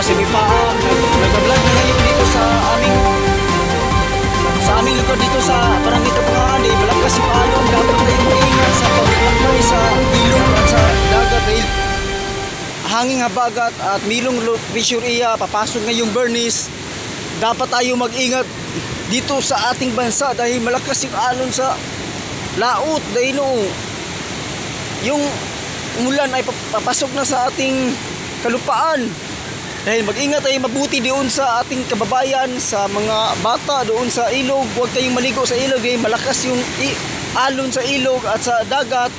si Bipaang nag-vlog na ngayon dito sa aming lugar dito sa Barangay Kapangaan. Malakas yung alon, dapat tayong maingat sa paglalakbay sa ilog at sa dagat dahil hanging habagat at milong low pressure area, papasok ngayong Bernice. Dapat tayo mag-ingat dito sa ating bansa dahil malakas yung alon sa laut dahil yung umulan ay papasok na sa ating kalupaan. Dahil mag-ingat tayo mabuti doon sa ating kababayan, sa mga bata doon sa ilog. Huwag kayong maligo sa ilog dahil malakas yung alon sa ilog at sa dagat.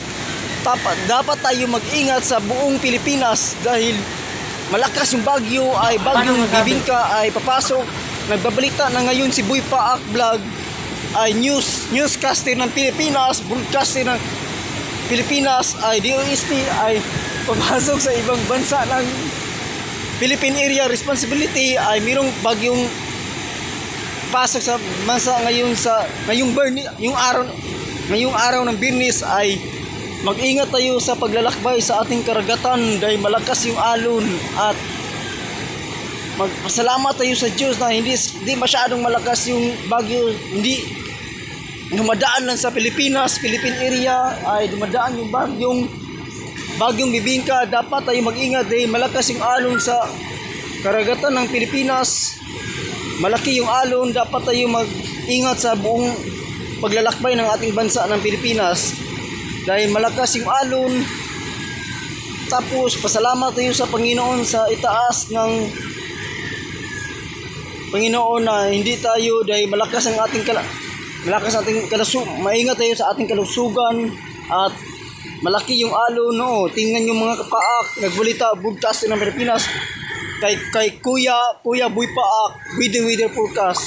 Dapat tayo mag-ingat sa buong Pilipinas dahil malakas yung bagyong bibingka ay papasok. Nagbabalita na ngayon si Boy Paak Vlog ay newscaster ng Pilipinas, broadcaster ng Pilipinas ay DOST ay papasok sa ibang bansa ng Philippine Area Responsibility ay mayroong bagyong pasok sa bansa ngayong araw ng Bernice ay mag-ingat tayo sa paglalakbay sa ating karagatan dahil malakas yung alon at magpasalamat tayo sa Diyos na hindi masyadong malakas yung bagyo, hindi dumadaan lang sa Pilipinas, Philippine area ay dumadaan yung bagyong bibingka. Dapat tayo mag-ingat dahil malakas yung alon sa karagatan ng Pilipinas, malaki yung alon. Dapat tayo mag-ingat sa buong paglalakbay ng ating bansa ng Pilipinas dahil malakas yung alon. Tapos pasalamat tayo sa Panginoon sa itaas ng Panginoon na hindi tayo dahil malakas ating kalusugan, maingat tayo sa ating kalusugan at malaki yung alon. Tingnan yung mga kapaak, nagbalita broadcast ng Pilipinas kay Kuya Boy Paak with the weather forecast.